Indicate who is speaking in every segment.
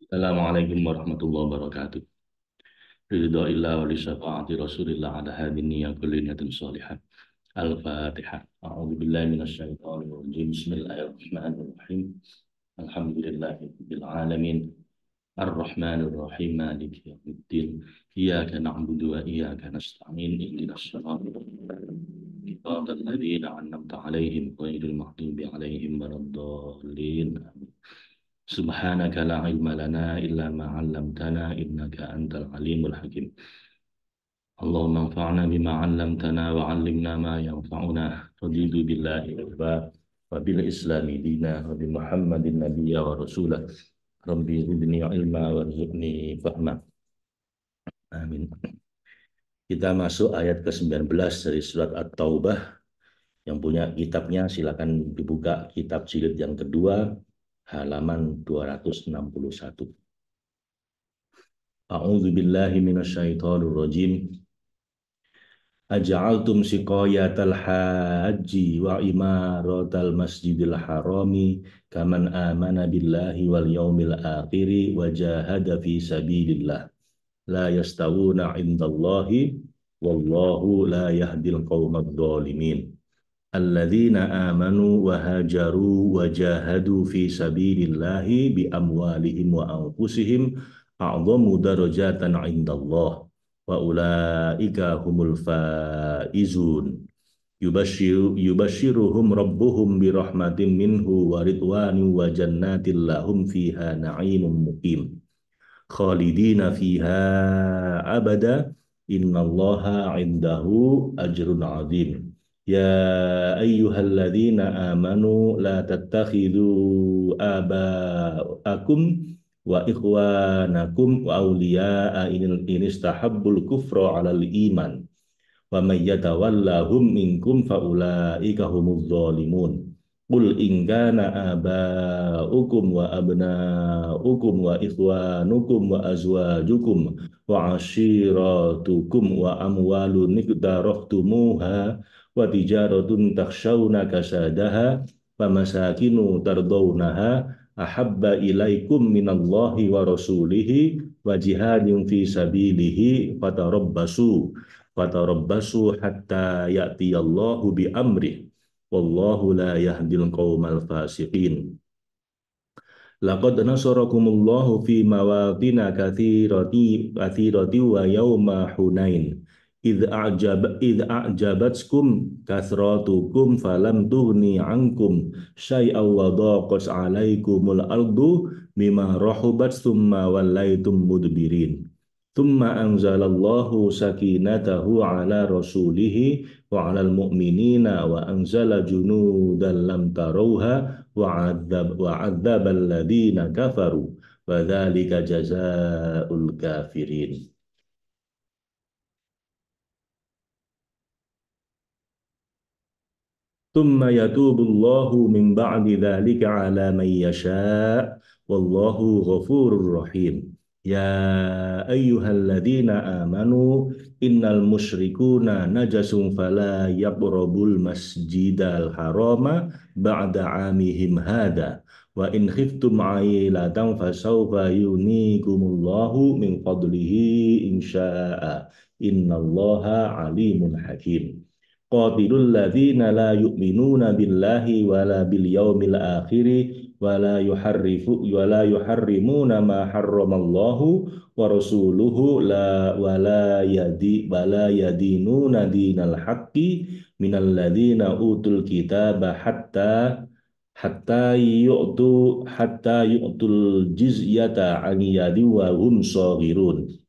Speaker 1: Assalamualaikum warahmatullahi wabarakatuh. Ridho illah wa li syafaati rasulillah ala hadini ya kulli niyatin salihah. Al-Fatihah. A'udzu billahi minasyaitonir rajim. Bismillahirrahmanirrahim. Alhamdulillahi rabbil alamin. Ar-Rahmanir Rahim. Maliki yaumiddin. Iyyaka na'budu wa iyyaka nasta'in. Ihdinas siratal siratal ladzina an'amta 'alaihim ghairil maghdubi 'alaihim waladdallin. Amin. Subhanaka la ilma lana illa ma 'allamtana innaka antal alimul hakim. Allahumma anfa'na bima 'allamtana wa 'allimna ma yanfa'una. Raditu billahi rabba wa bil islami dina wa bi Muhammadin nabiyya wa rasulah. Rabbi zidni ilma warzuqni fahma. Amin. Kita masuk ayat ke-19 dari surat At-Taubah. Yang punya kitabnya silakan dibuka kitab jilid yang kedua halaman 261. A'udzu billahi minasyaitonir rajim. Aja'altum siqayatal haji wa imaratal masjidil harami kaman amana billahi wal yaumil akhiri wa jahada fi sabilillah la yastawuna indallahi wallahu la yahdil qaumadh dhalimin. Alladzina amanu wa hajaru wa jahadu fi sabilillahi bi amwalihim wa anfusihim a'dhamu darajatan 'indallah wa ulaika humul faizun. Yubashiruhum rabbuhum bi rahmatin minhu wa ridwanin wa jannatin lahum fiha na'imun muqim khalidina fiha abada innallaha 'indahu ajrun 'azim. Ya ayyuhalladzina amanu la tattakhidhu aba'akum wa ikhwanakum wa awliya'a in istahabbul kufra 'alal iman wa may yatawallahum minkum fa ulaika humuz zalimun. Qul in kana aba'ukum wa abna'ukum wa ikhwanukum wa azwajukum wa ashiratukum wa amwalun iqtaraftumuha wa tijaratun takhshawna kasadaha wa masakinu tardawnaha ahabba ilaikum minallahi wa rasulihi wa jihadin fi sabilihi fatarabbasu hatta ya'tiyallahu bi amrih wallahu la yahdil qaumal fasiqin. Laqad nasarakumullahu fi mawatina katsirati wa yawma Hunain idh a'jabatkum kathratukum falam tughni ankum syai'aw wa dhaqat 'alaikumul ardu bima rahubat thumma wallaytum mudbirin. Thumma anzalallahu sakinatahu 'ala rasulihi wa 'alal mu'minina wa anzala junudan lam tarawha wa 'adzabal ladzina kafaru wa dzalika jazaa'ul kafirin. Thumma yatubullahu min ba'di dzalika 'ala man yasha' wallahu ghafurur rahim. Ya ayyuhalladzina amanu innal musyrikuna najasun fala yaqrabul masjidal harama ba'da 'amihim hada wa in khiftum 'ailatan fasawfa yunikumullahu min fadlihi insya'a innallaha 'alimun hakim. Qatilul ladzina la yu'minuna billahi wala bil yaumil akhiri wala yuharrimuna ma harramallahu wa rasuluhu wala yadinuna dinal haqqi minal ladzina utul kitaba hatta yu'tul jizyata an yadi wa hum shaghirun.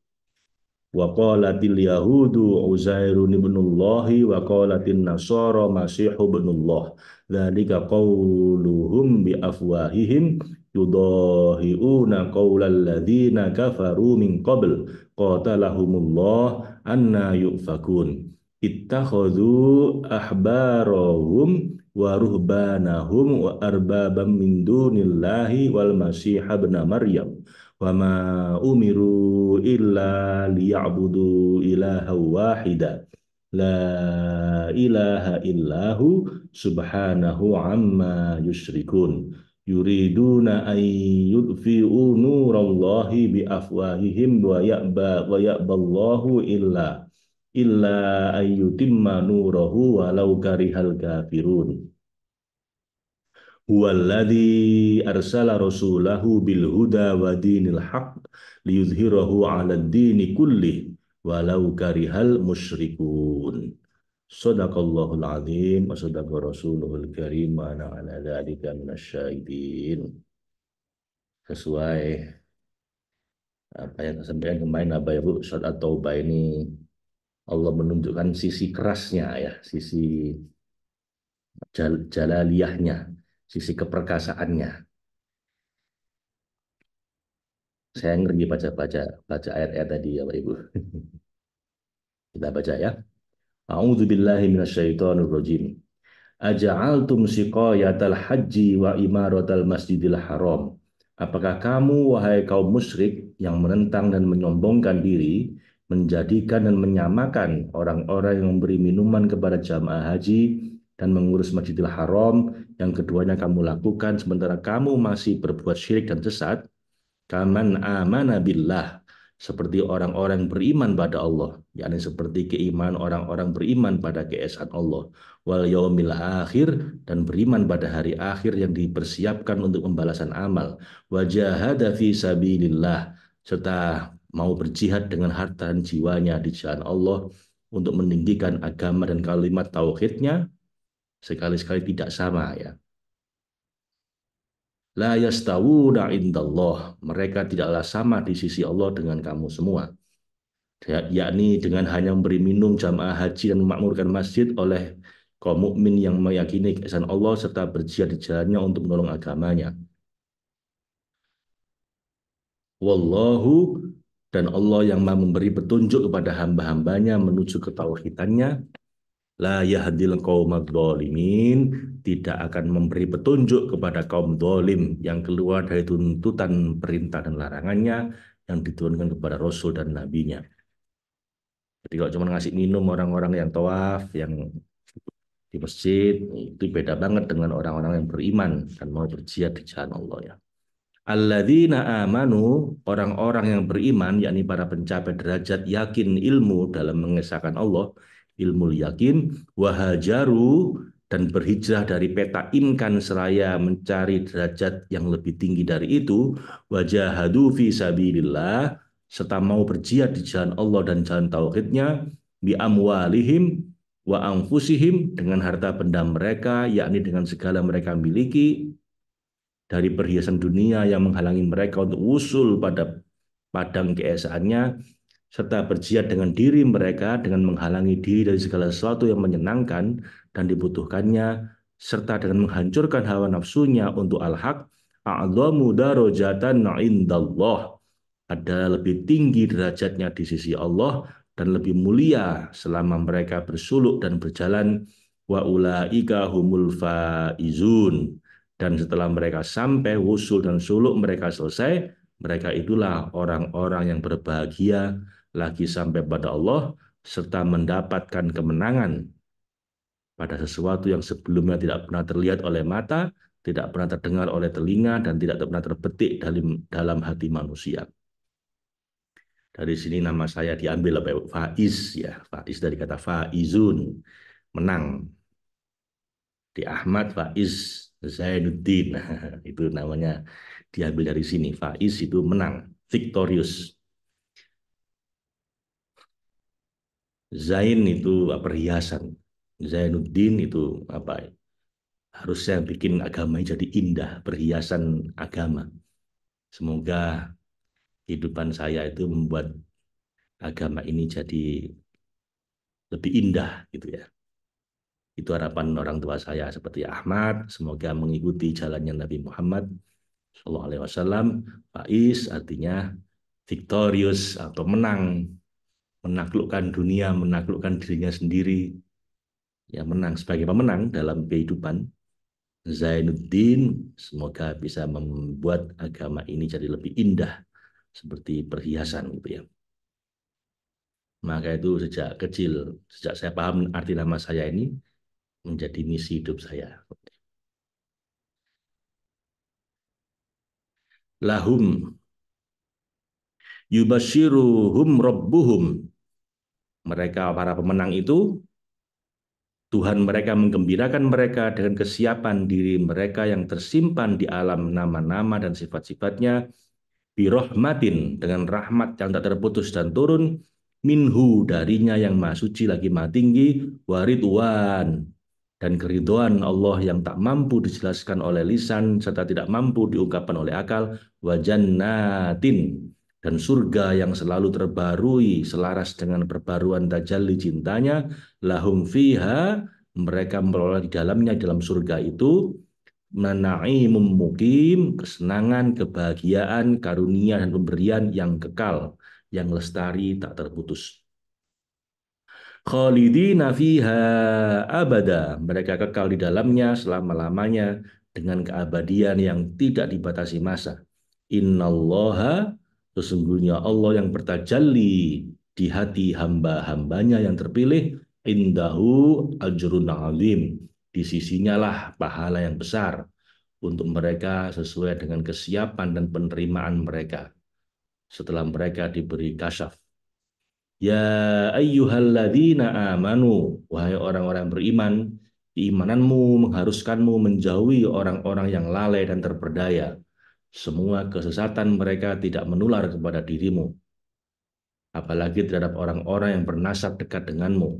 Speaker 1: Wa qalatil yahudu Uzairun ibnullahi wa qalatin nasara Masihu ibnullah. Dzalika qauluhum bi afwahihim yudahiuna qaulal ladzina kafaru min qabl qatalahumullah anna yufakun. Ittakhadhu ahbarahum wa ruhbanahum wa arbabam min dunillahi wal masih ibn Maryam wa ma umiru illa liya'budu ilaha wahida la ilaha illahu subhanahu amma yusyrikun. yuriduna an yudfi'u nurallahi bi afwahihim wa ya'ballahu illa an yutimma nurahu walau karihal kafirun. Huwallazi arsala rasulahu bil huda wa dinil haq liyudhhirahu 'alad dini kullih walau karihal musyrikun. Shadaqallahul azim wa sadaqa rasuluhul karim wa ana ala dzalika minasyahidin. Sesuai apa yang saya sampaikan kemarin Bapak Ibu, surat At-Taubah ini Allah menunjukkan sisi kerasnya ya, sisi jalaliyahnya, sisi keperkasaannya. Saya ngeri baca ayat-ayat tadi ya Bapak Ibu. Kita baca ya. A'udzu billahi minasyaitonir rajim. Aja'altum siqayatal haji wa imaratal masjidil haram. Apakah kamu, wahai kaum musyrik yang menentang dan menyombongkan diri, menjadikan dan menyamakan orang-orang yang memberi minuman kepada jamaah haji dan mengurus Masjidil Haram, yang keduanya kamu lakukan sementara kamu masih berbuat syirik dan sesat? Kaman amana billah, seperti orang-orang beriman pada Allah, yakni seperti keimanan orang-orang beriman pada keesaan Allah, wal yaumil akhir, dan beriman pada hari akhir yang dipersiapkan untuk pembalasan amal, wajahada fi sabilillah, serta mau berjihad dengan harta dan jiwanya di jalan Allah untuk meninggikan agama dan kalimat tauhidnya, sekali-sekali tidak sama ya. La yastawuna indallah, mereka tidaklah sama di sisi Allah dengan kamu semua. Yakni dengan hanya memberi minum jamaah haji dan memakmurkan masjid oleh kaum mukmin yang meyakini keesaan Allah serta berjihad di jalannya untuk menolong agamanya. Wallahu, dan Allah yang memberi petunjuk kepada hamba-hambanya menuju ketauhidannya. La yahdil qaumad dzalimin, tidak akan memberi petunjuk kepada kaum zalim yang keluar dari tuntutan perintah dan larangannya yang diturunkan kepada Rasul dan Nabi-Nya. Jadi kalau cuma ngasih minum orang-orang yang tawaf, yang di masjid, itu beda banget dengan orang-orang yang beriman dan mau berjihad di jalan Allah ya. Alladzina amanu, orang-orang yang beriman, yakni para pencapai derajat yakin ilmu dalam mengesahkan Allah, ilmu yakin, wahajaru, dan berhijrah dari peta imkan seraya mencari derajat yang lebih tinggi dari itu, wajahadu fi sabilillah, serta mau berjihad di jalan Allah dan jalan tauhidnya, bi amwalihim wa anfusihim, dengan harta benda mereka, yakni dengan segala mereka miliki, dari perhiasan dunia yang menghalangi mereka untuk usul pada padang keesaannya, serta berjihad dengan diri mereka dengan menghalangi diri dari segala sesuatu yang menyenangkan dan dibutuhkannya, serta dengan menghancurkan hawa nafsunya untuk al-haq, a'dhamu darajatan indallah, ada lebih tinggi derajatnya di sisi Allah dan lebih mulia selama mereka bersuluk dan berjalan, wa ulaika humul faizun, dan setelah mereka sampai wusul dan suluk mereka selesai, mereka itulah orang-orang yang berbahagia lagi sampai pada Allah serta mendapatkan kemenangan pada sesuatu yang sebelumnya tidak pernah terlihat oleh mata, tidak pernah terdengar oleh telinga, dan tidak pernah terbetik dalam hati manusia. Dari sini nama saya diambil Faiz ya, Faiz dari kata faizun, menang. Di Ahmad Faiz Zainuddin, itu namanya diambil dari sini. Faiz itu menang, victorious. Zain itu perhiasan. Zainuddin itu apa? Harusnya bikin agama jadi indah, perhiasan agama. Semoga kehidupan saya itu membuat agama ini jadi lebih indah gitu ya. Itu harapan orang tua saya seperti Ahmad, semoga mengikuti jalannya Nabi Muhammad Shallallahu Alaihi Wasallam. Faiz artinya victorious atau menang, menaklukkan dunia, menaklukkan dirinya sendiri, ya menang sebagai pemenang dalam kehidupan. Zainuddin, semoga bisa membuat agama ini jadi lebih indah seperti perhiasan gitu ya. Maka itu sejak kecil, sejak saya paham arti nama saya ini, menjadi misi hidup saya. lahum yubashiruhum rabbuhum. Mereka para pemenang itu, Tuhan mereka menggembirakan mereka dengan kesiapan diri mereka yang tersimpan di alam nama-nama dan sifat-sifatnya, birahmatin, dengan rahmat yang tak terputus dan turun, minhu, darinya yang maha suci lagi maha tinggi, waridwan, dan keridhaan Allah yang tak mampu dijelaskan oleh lisan serta tidak mampu diungkapkan oleh akal, wajannatin, dan surga yang selalu terbarui selaras dengan perbaruan tajalli cintanya, lahum fiha, mereka memperoleh di dalamnya, dalam surga itu, menaimum mukim, kesenangan, kebahagiaan, karunia dan pemberian yang kekal, yang lestari tak terputus. Khalidina fiha abada, mereka kekal di dalamnya selama-lamanya dengan keabadian yang tidak dibatasi masa. Innallaha, sesungguhnya Allah yang bertajalli di hati hamba-hambanya yang terpilih, indahu ajrun azim, di sisinya lah pahala yang besar untuk mereka sesuai dengan kesiapan dan penerimaan mereka setelah mereka diberi kasyaf. Ya ayyuhalladzina amanu, wahai orang-orang beriman, keimananmu mengharuskanmu menjauhi orang-orang yang lalai dan terperdaya. Semua kesesatan mereka tidak menular kepada dirimu, apalagi terhadap orang-orang yang bernasab dekat denganmu.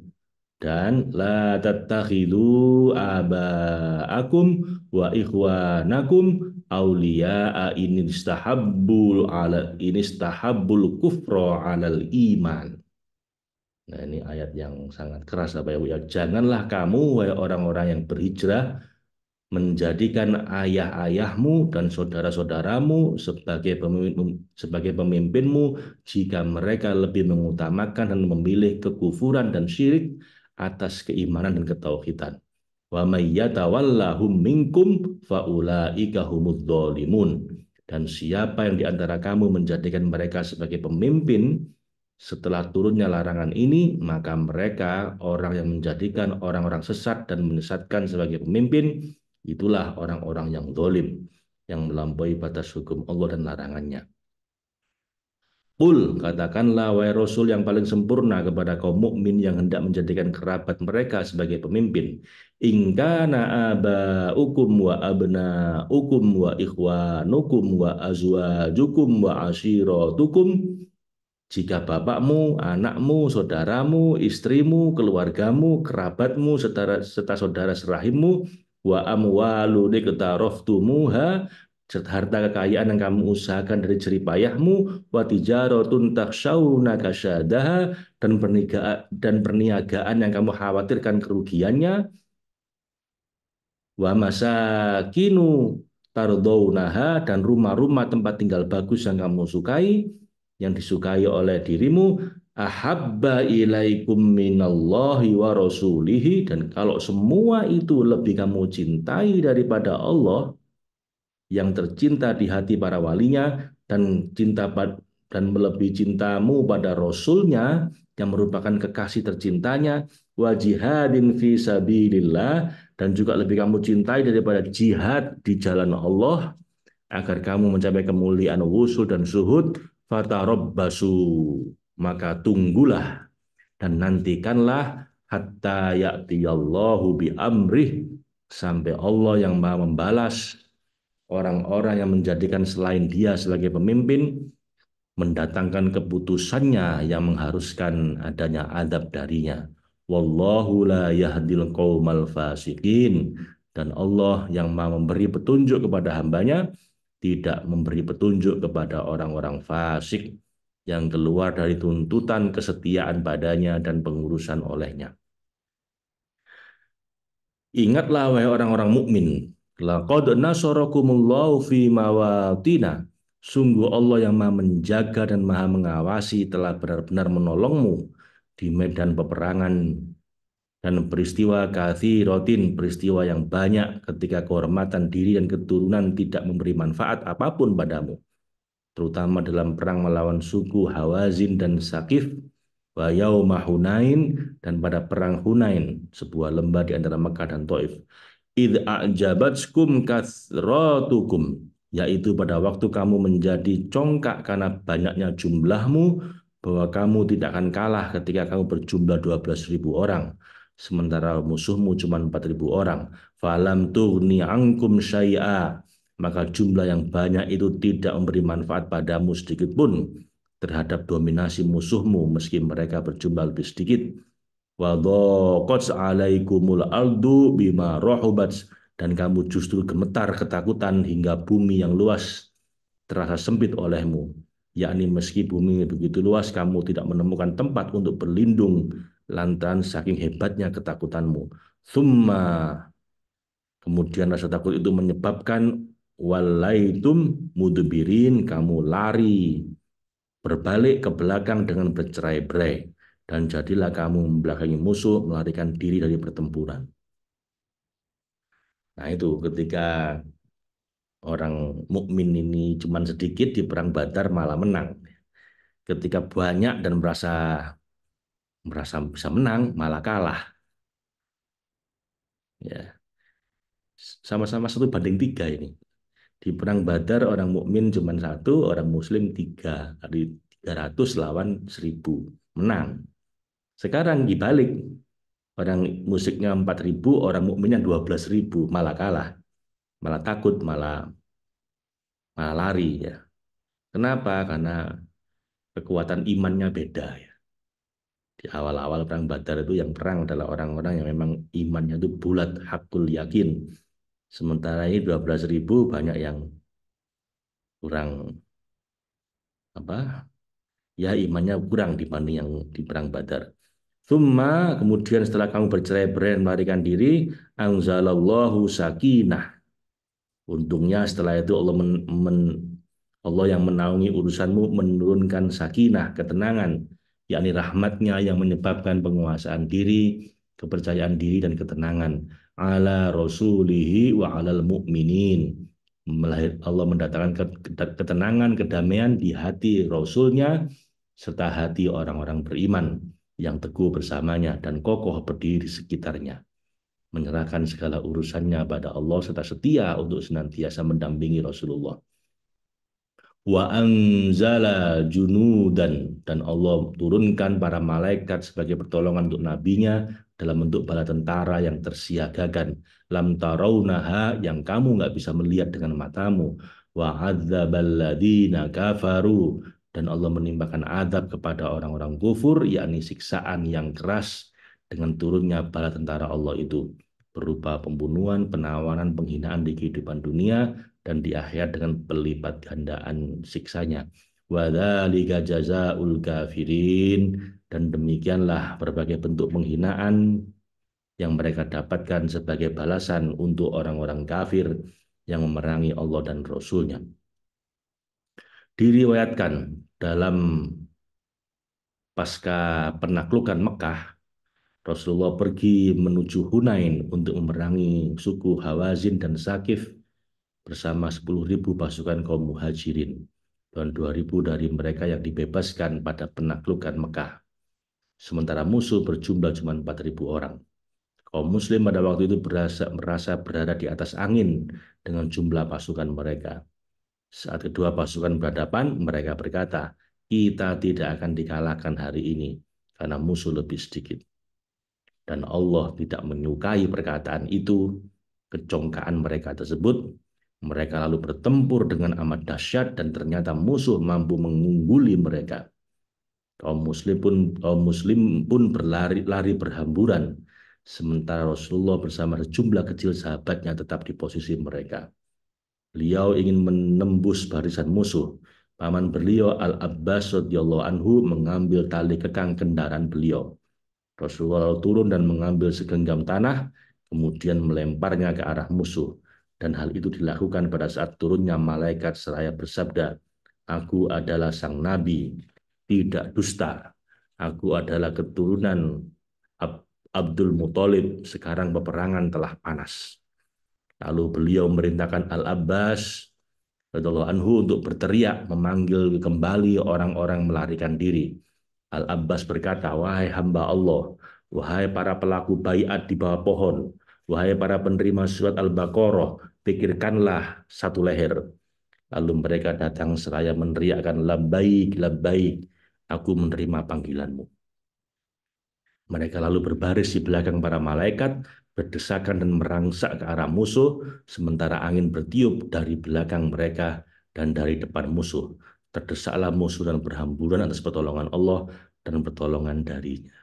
Speaker 1: Dan la tattakhidu aba'akum wa ikhwanakum awliya'a inistahabbul kufra 'alal iman. Nah, ini ayat yang sangat keras, Bapak Ibu ya. Janganlah kamu, wahai orang-orang yang berhijrah, menjadikan ayah-ayahmu dan saudara-saudaramu sebagai pemimpinmu jika mereka lebih mengutamakan dan memilih kekufuran dan syirik atas keimanan dan ketauhidan. Wa may yatawallahum minkum faulaika humudz dzalimun. Dan siapa yang di antara kamu menjadikan mereka sebagai pemimpin setelah turunnya larangan ini, maka mereka orang yang menjadikan orang-orang sesat dan menyesatkan sebagai pemimpin, itulah orang-orang yang zalim, yang melampaui batas hukum Allah dan larangannya. Qul, katakanlah wahai Rasul yang paling sempurna kepada kaum mukmin yang hendak menjadikan kerabat mereka sebagai pemimpin. In kana aba'ukum wa abna'ukum wa ikhwanukum wa azwajukum wa ashiratukum, jika bapakmu, anakmu, saudaramu, istrimu, keluargamu, kerabatmu, serta saudara serahimmu, wa amwalu iqtaraftumuha, serta harta kekayaan yang kamu usahakan dari jeripayahmu, wa tijaratun takhshawna kasyadaha, dan perniagaan yang kamu khawatirkan kerugiannya, wa masakinu tardaunaha, dan rumah-rumah tempat tinggal bagus yang kamu sukai, yang disukai oleh dirimu, ahabba ilaikum minallahi wa rasulihi, dan kalau semua itu lebih kamu cintai daripada Allah yang tercinta di hati para walinya, dan melebihi cintamu pada Rasulnya yang merupakan kekasih tercintanya, wa jihadin fi sabilillah, dan juga lebih kamu cintai daripada jihad di jalan Allah agar kamu mencapai kemuliaan wusul dan zuhud, fatarabbasu, maka tunggulah dan nantikanlah, hatta ya'tiyallahu bi amrih, sampai Allah yang Maha membalas orang-orang yang menjadikan selain Dia sebagai pemimpin, mendatangkan keputusannya yang mengharuskan adanya adab darinya. Wallahu la yahdil qaumal fasikin, dan Allah yang Maha memberi petunjuk kepada hambanya, tidak memberi petunjuk kepada orang-orang fasik yang keluar dari tuntutan kesetiaan padanya dan pengurusan olehnya. Ingatlah wahai orang-orang mukmin, laqad nasarakumullahu fi mawatina, sungguh Allah yang Maha menjaga dan Maha mengawasi telah benar-benar menolongmu di medan peperangan dan peristiwa katsiratin, peristiwa yang banyak, ketika kehormatan diri dan keturunan tidak memberi manfaat apapun padamu, terutama dalam perang melawan suku Hawazin dan Saqif, wa yauma Hunain, dan pada perang Hunain, sebuah lembah di antara Mekah dan Taif. Id a'jabatskum kathratukum,
Speaker 2: yaitu pada waktu kamu menjadi congkak karena banyaknya jumlahmu, bahwa kamu tidak akan kalah ketika kamu berjumlah 12.000 orang, sementara musuhmu cuma 4.000 orang. Falam tughni ankum syai'a, maka jumlah yang banyak itu tidak memberi manfaat padamu sedikit pun terhadap dominasi musuhmu meski mereka berjumlah lebih sedikit. Wa dhaqat 'alaikumul ardu bima rahubat, dan kamu justru gemetar ketakutan hingga bumi yang luas terasa sempit olehmu. Yakni meski bumi begitu luas, kamu tidak menemukan tempat untuk berlindung lantaran saking hebatnya ketakutanmu. Thumma, kemudian rasa takut itu menyebabkan walaitum mudbirin, kamu lari berbalik ke belakang dengan bercerai-berai, dan jadilah kamu membelakangi musuh, melarikan diri dari pertempuran. Nah itu ketika orang mukmin ini cuma sedikit di perang Badar malah menang. Ketika banyak dan merasa merasa bisa menang malah kalah. Ya, sama-sama 1 banding 3 ini. Di perang Badar orang mukmin cuma satu, orang muslim tiga. Dari 300 lawan 1.000 menang. Sekarang dibalik, orang musiknya 4.000, orang mukminnya 12.000, malah kalah, malah takut, malah malah lari ya. Kenapa? Karena kekuatan imannya beda ya. Di awal-awal perang Badar itu yang perang adalah orang-orang yang memang imannya itu bulat, hakul yakin. Sementara ini 12.000 banyak yang kurang apa? Ya imannya kurang dibanding yang di perang Badar. Thumma, kemudian setelah kamu bercerai-berai dan melarikan diri, anzalallahu sakinah. Untungnya setelah itu Allah yang menaungi urusanmu menurunkan sakinah, ketenangan, yakni rahmatnya yang menyebabkan penguasaan diri, kepercayaan diri dan ketenangan. Ala rasulihi wa alal mu'minin. Allah mendatangkan ketenangan, kedamaian di hati Rasulnya serta hati orang-orang beriman yang teguh bersamanya dan kokoh berdiri di sekitarnya, menyerahkan segala urusannya pada Allah serta setia untuk senantiasa mendampingi Rasulullah. Wa anzala junudan, dan Allah turunkan para malaikat sebagai pertolongan untuk nabinya dalam bentuk bala tentara yang tersiagakan. Lam tarawnaha, yang kamu nggak bisa melihat dengan matamu. Wa adzaballadzina kafaru, dan Allah menimpakan adab kepada orang-orang kufur, yakni siksaan yang keras dengan turunnya bala tentara Allah itu, berupa pembunuhan, penawanan, penghinaan di kehidupan dunia, dan di akhirat dengan pelipat gandaan siksanya. Wadzalika jazaul kafirin, dan demikianlah berbagai bentuk penghinaan yang mereka dapatkan sebagai balasan untuk orang-orang kafir yang memerangi Allah dan Rasul-Nya. Diriwayatkan dalam pasca penaklukan Mekah, Rasulullah pergi menuju Hunain untuk memerangi suku Hawazin dan Sakif bersama 10.000 pasukan kaum muhajirin dan 2.000 dari mereka yang dibebaskan pada penaklukan Mekah. Sementara musuh berjumlah cuma 4.000 orang. Kaum muslim pada waktu itu merasa berada di atas angin dengan jumlah pasukan mereka. Saat kedua pasukan berhadapan, mereka berkata, kita tidak akan dikalahkan hari ini karena musuh lebih sedikit. Dan Allah tidak menyukai perkataan itu, kecongkaan mereka tersebut. Mereka lalu bertempur dengan amat dahsyat dan ternyata musuh mampu mengungguli mereka. Kaum muslim pun berlari-lari berhamburan, sementara Rasulullah bersama sejumlah kecil sahabatnya tetap di posisi mereka. Beliau ingin menembus barisan musuh. Paman beliau Al-Abbas radhiyallahu anhu mengambil tali kekang kendaraan beliau. Rasulullah turun dan mengambil segenggam tanah, kemudian melemparnya ke arah musuh. Dan hal itu dilakukan pada saat turunnya malaikat seraya bersabda, Aku adalah sang Nabi, tidak dusta. Aku adalah keturunan Abdul Muthalib, sekarang peperangan telah panas. Lalu beliau merintahkan Al-Abbas radhiyallahu anhu untuk berteriak memanggil kembali orang-orang melarikan diri. Al-Abbas berkata, wahai hamba Allah, wahai para pelaku baiat di bawah pohon, wahai para penerima surat Al-Baqarah, pikirkanlah satu leher. Lalu mereka datang seraya meneriakkan labbaik, labbaik, aku menerima panggilanmu. Mereka lalu berbaris di belakang para malaikat, berdesakan dan merangsak ke arah musuh, sementara angin bertiup dari belakang mereka dan dari depan musuh. Terdesaklah musuh dan berhamburan atas pertolongan Allah dan pertolongan darinya.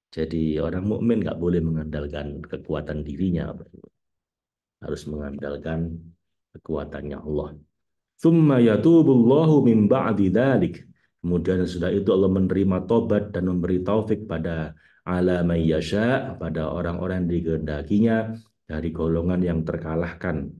Speaker 2: Jadi orang mukmin nggak boleh mengandalkan kekuatan dirinya, harus mengandalkan kekuatannya Allah. Tsumma yatubullahu min ba'di dzalik. Kemudian sudah itu Allah menerima tobat dan memberi taufik pada ala may yasha, pada orang-orang yang dikehendakinya dari golongan yang terkalahkan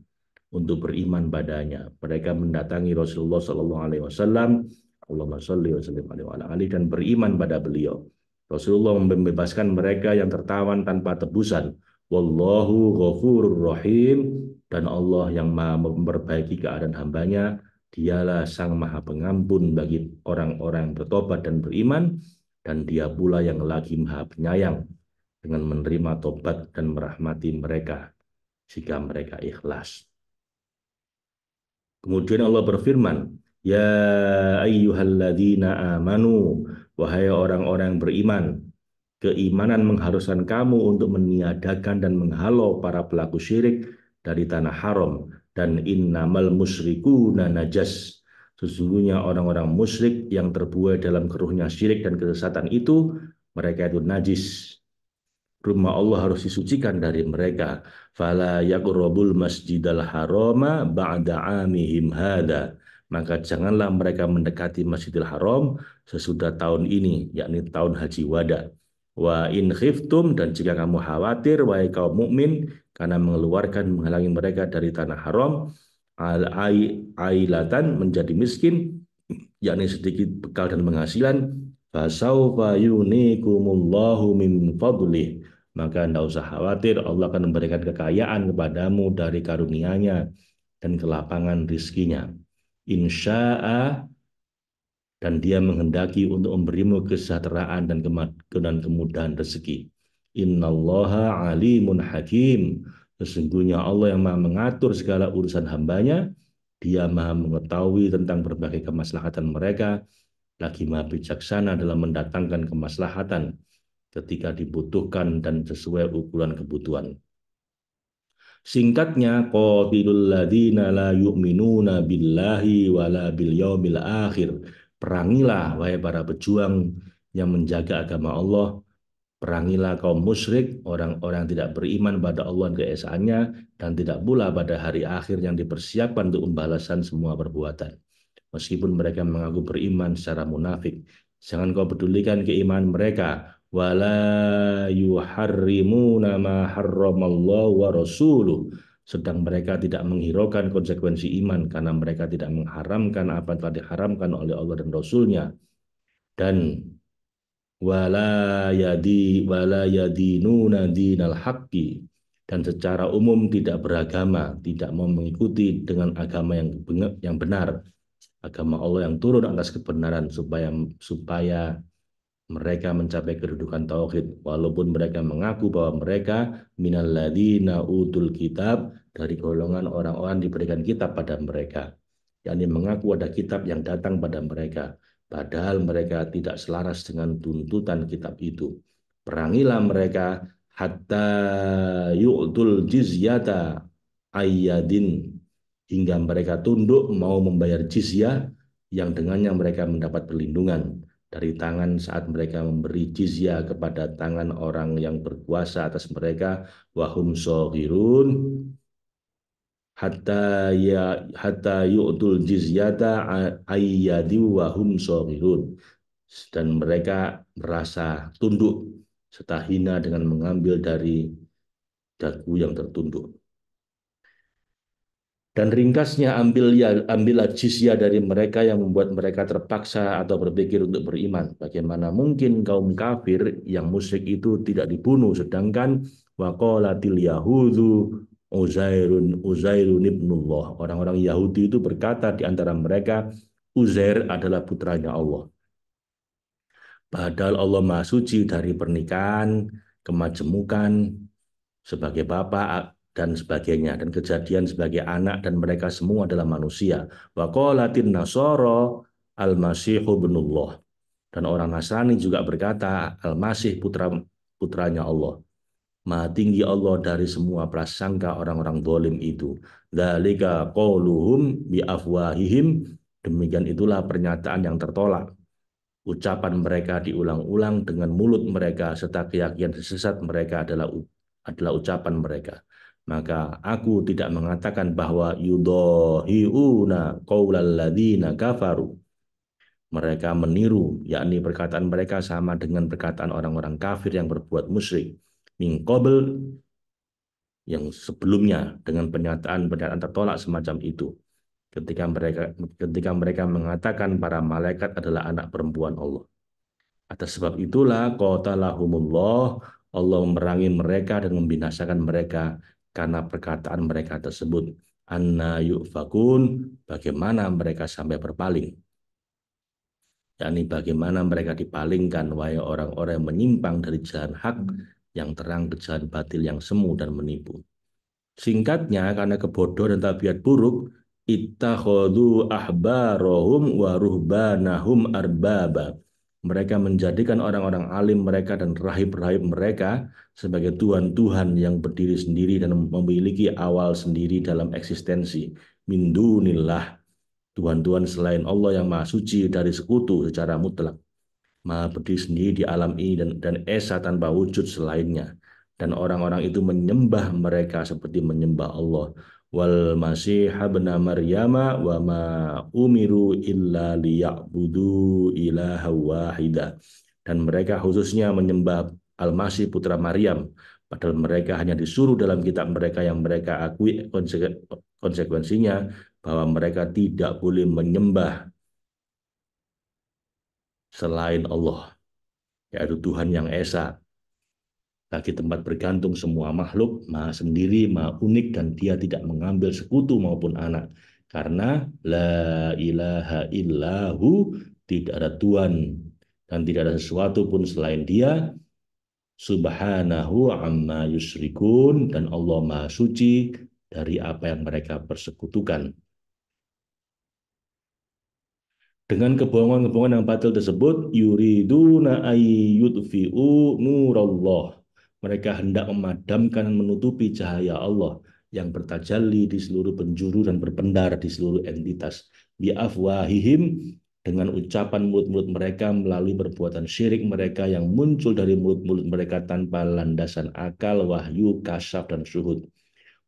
Speaker 2: untuk beriman padanya. Mereka mendatangi Rasulullah Sallallahu Alaihi Wasallam, Allahumma sholli wa sallim alaihi dan beriman pada beliau. Rasulullah membebaskan mereka yang tertawan tanpa tebusan. Wallahu ghafurur rahim, dan Allah yang maha memperbaiki keadaan hambanya, dialah sang maha pengampun bagi orang-orang yang bertobat dan beriman, dan dia pula yang lagi maha penyayang dengan menerima tobat dan merahmati mereka jika mereka ikhlas. Kemudian Allah berfirman, Ya ayyuhalladzina amanu, wahai orang-orang yang beriman, keimanan mengharuskan kamu untuk meniadakan dan menghalau para pelaku syirik dari tanah haram, dan innamal musyrikuna najas. Sesungguhnya orang-orang musyrik yang terbuai dalam keruhnya syirik dan kesesatan itu, mereka itu najis. Rumah Allah harus disucikan dari mereka. Fala yaqrabul masjidal harama ba'da amihim hada. Maka janganlah mereka mendekati Masjidil Haram sesudah tahun ini, yakni tahun Haji Wada. Wa in khiftum, dan jika kamu khawatir wahai kaum mukmin karena menghalangi mereka dari tanah haram, ailatan, menjadi miskin, yakni sedikit bekal dan penghasilan, fasaufa yunikumullahu min fadlih, maka tidak usah khawatir, Allah akan memberikan kekayaan kepadamu dari karunia-Nya dan kelapangan rizkinya. Insya'a, dan dia menghendaki untuk memberimu kesejahteraan dan kemudahan rezeki. Innallaha alimun hakim. Sesungguhnya Allah yang maha mengatur segala urusan hambanya, dia maha mengetahui tentang berbagai kemaslahatan mereka, lagi maha bijaksana dalam mendatangkan kemaslahatan ketika dibutuhkan dan sesuai ukuran kebutuhan. Singkatnya, qatilul ladzina la yu'minuna billahi wala bil yaumil akhir. Perangilah wahai para pejuang yang menjaga agama Allah. Perangilah kaum musyrik, orang-orang yang tidak beriman pada Allah dan keesaannya, dan tidak pula pada hari akhir yang dipersiapkan untuk pembalasan semua perbuatan. Meskipun mereka mengaku beriman secara munafik, jangan kau pedulikan keimanan mereka. Wala yuharrimuna ma harramallahu wa rasuluh. Sedang mereka tidak menghiraukan konsekuensi iman karena mereka tidak mengharamkan apa yang telah diharamkan oleh Allah dan Rasulnya. Dan wala yadinuna dinal haqqi, dan secara umum tidak beragama, tidak mau mengikuti dengan agama yang benar, agama Allah yang turun atas kebenaran, supaya mereka mencapai kedudukan tauhid, walaupun mereka mengaku bahwa mereka minal ladzina utul kitab, dari golongan orang-orang diberikan kitab pada mereka, yakni mengaku ada kitab yang datang pada mereka, padahal mereka tidak selaras dengan tuntutan kitab itu. Perangilah mereka hatta yu'tul jizyata ayyadin, hingga mereka tunduk mau membayar jizyah yang dengannya mereka mendapat perlindungan dari tangan saat mereka memberi jizyah kepada tangan orang yang berkuasa atas mereka, wahum shaghirun, hatta yu'tul jizyata ayyadi wahum shaghirun, dan mereka merasa tunduk serta hina dengan mengambil dari dagu yang tertunduk. Dan ringkasnya, ambillah jizyah dari mereka yang membuat mereka terpaksa atau berpikir untuk beriman. Bagaimana mungkin kaum kafir yang musyrik itu tidak dibunuh, sedangkan waqalatil yahudu Uzairun ibnullah. Orang-orang Yahudi itu berkata di antara mereka, Uzair adalah putranya Allah. Padahal Allah Maha Suci dari pernikahan, kemajemukan sebagai bapak, dan sebagainya, dan kejadian sebagai anak dan mereka semua adalah manusia. Wa qalatin nasara al-masihu ibnullah, dan orang Nasrani juga berkata Al-Masih putranya Allah. Maha tinggi Allah dari semua prasangka orang-orang zalim itu. Dzalika qauluhum bi afwahihim, demikian itulah pernyataan yang tertolak. Ucapan mereka diulang-ulang dengan mulut mereka, serta keyakinan sesat mereka adalah ucapan mereka. Maka aku tidak mengatakan bahwa yudohiuna qaulal ladzina kafaru. Mereka meniru, yakni perkataan mereka sama dengan perkataan orang-orang kafir yang berbuat musyrik. Min qabl, yang sebelumnya, dengan pernyataan-pernyataan tertolak semacam itu. Ketika mereka mengatakan para malaikat adalah anak perempuan Allah. Atas sebab itulah qatalahumullah, Allah memerangi mereka dan membinasakan mereka karena perkataan mereka tersebut. Anna yufakun, bagaimana mereka sampai berpaling. Yakni bagaimana mereka dipalingkan, wahai orang-orang yang menyimpang dari jalan hak yang terang ke jalan batil yang semu dan menipu. Singkatnya, karena kebodohan dan tabiat buruk, ittakhadhu ahbarahum wa ruhbanahum arbaba. Mereka menjadikan orang-orang alim mereka dan rahib-rahib mereka sebagai tuhan-tuhan yang berdiri sendiri dan memiliki awal sendiri dalam eksistensi. Min dunillah, tuhan-tuhan selain Allah yang maha suci dari sekutu secara mutlak. Maha berdiri sendiri di alam ini dan esa tanpa wujud selainnya. Dan orang-orang itu menyembah mereka seperti menyembah Allah. Wal masih ibn Maryama wa ma umiru illa liya'budu ilaha wahida. Dan mereka khususnya menyembah Al-Masih putra Maryam. Padahal mereka hanya disuruh dalam kitab mereka yang mereka akui konsekuensinya bahwa mereka tidak boleh menyembah selain Allah, yaitu Tuhan yang Esa, bagi tempat bergantung semua makhluk, maha sendiri, maha unik, dan dia tidak mengambil sekutu maupun anak. Karena la ilaha illahu, tidak ada Tuhan dan tidak ada sesuatu pun selain dia, subhanahu amma yusrikun, dan Allah maha suci dari apa yang mereka persekutukan. Dengan kebohongan-kebohongan yang batil tersebut, yuriduna ayyudfi'u nurallah. Mereka hendak memadamkan dan menutupi cahaya Allah yang bertajalli di seluruh penjuru dan berpendar di seluruh entitas. Bi'afwahihim, dengan ucapan mulut-mulut mereka melalui perbuatan syirik mereka yang muncul dari mulut-mulut mereka tanpa landasan akal, wahyu, kasyaf, dan syuhud.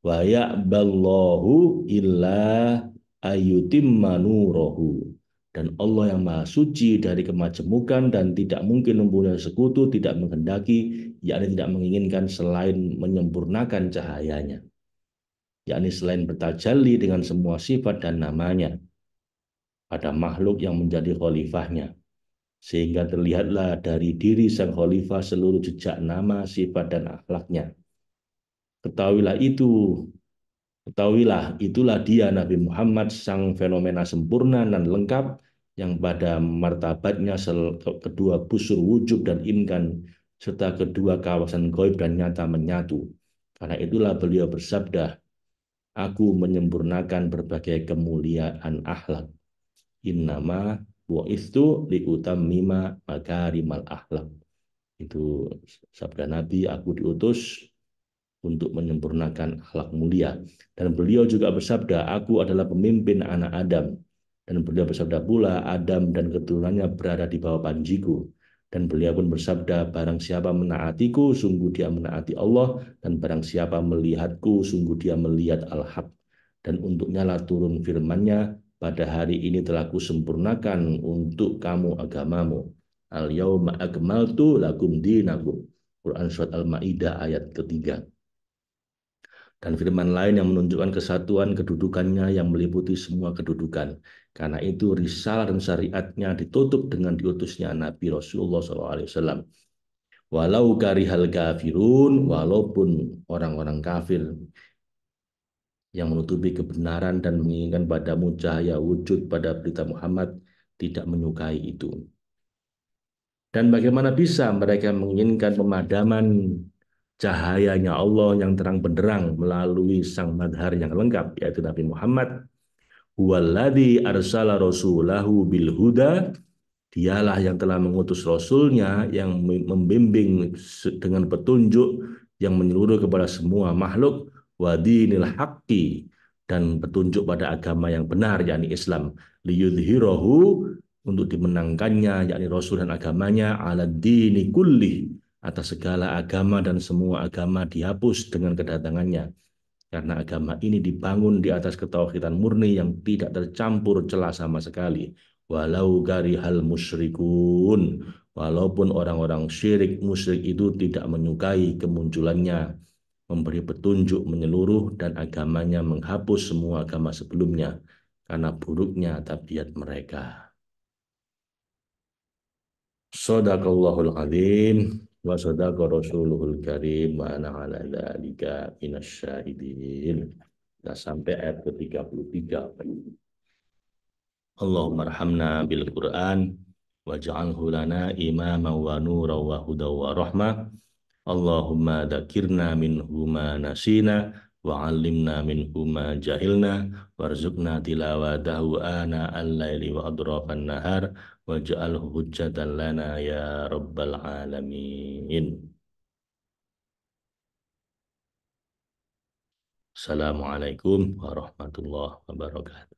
Speaker 2: Wa ya'ballahu illa ayyutimma nurahu. Dan Allah yang maha suci dari kemajemukan dan tidak mungkin mempunyai sekutu, tidak menghendaki, yakni tidak menginginkan selain menyempurnakan cahayanya, yakni selain bertajalli dengan semua sifat dan namanya pada makhluk yang menjadi khalifahnya, sehingga terlihatlah dari diri sang khalifah seluruh jejak nama, sifat, dan akhlaknya. Ketahuilah itu, Ketahuilah, itulah dia Nabi Muhammad, sang fenomena sempurna dan lengkap, yang pada martabatnya kedua busur wujud dan imkan, serta kedua kawasan gaib dan nyata menyatu. Karena itulah beliau bersabda, aku menyempurnakan berbagai kemuliaan akhlak. Innama bu'istu liutammima makarimal akhlak. Itu sabda Nabi, aku diutus untuk menyempurnakan akhlak mulia. Dan beliau juga bersabda, aku adalah pemimpin anak Adam. Dan beliau bersabda pula, Adam dan keturunannya berada di bawah panjiku. Dan beliau pun bersabda, barang siapa menaatiku, sungguh dia menaati Allah. Dan barang siapa melihatku, sungguh dia melihat al-haq. Dan untuknya lah turun firman-Nya, pada hari ini telah kusempurnakan untuk kamu agamamu. Al-yawma akmaltu lakum dinakum. Quran Surat Al-Ma'idah ayat ketiga. Dan firman lain yang menunjukkan kesatuan kedudukannya yang meliputi semua kedudukan. Karena itu risalah dan syariatnya ditutup dengan diutusnya Nabi Rasulullah SAW. Walau karihal kafirun, walaupun orang-orang kafir yang menutupi kebenaran dan menginginkan padamu cahaya wujud pada berita Muhammad tidak menyukai itu. Dan bagaimana bisa mereka menginginkan pemadaman cahayanya Allah yang terang benderang melalui sang madhar yang lengkap, yaitu Nabi Muhammad. Huwaladzi arsala rasulahu bil huda, dialah yang telah mengutus rasulnya yang membimbing dengan petunjuk yang menyeluruh kepada semua makhluk, wa dinil haqqi, dan petunjuk pada agama yang benar yakni Islam, liyudhhirahu, untuk dimenangkannya yakni rasul dan agamanya, ala dini kulli, atas segala agama, dan semua agama dihapus dengan kedatangannya, karena agama ini dibangun di atas ketauhidan murni yang tidak tercampur celah sama sekali. Walau karihal musyrikun, walaupun orang-orang syirik musyrik itu tidak menyukai kemunculannya, memberi petunjuk menyeluruh dan agamanya menghapus semua agama sebelumnya karena buruknya tabiat mereka. Shadaqallahul azim wa sadaqa rasuluhul karim wa ana ala dzalika minasyahidin. Kita sampai ayat ke-33. Allahumma arhamna bil Qur'an waj'alhu lana imaman wa nuran wa hudan wa rahmah. Allahumma dzakirna minhu ma nasina wa 'allimna minhu ma jahilna warzuqna tilawatahu ana al-laili wa adrafan nahar waj'alhu hujjatan lana ya rabbal alamin. Assalamualaikum warahmatullahi wabarakatuh.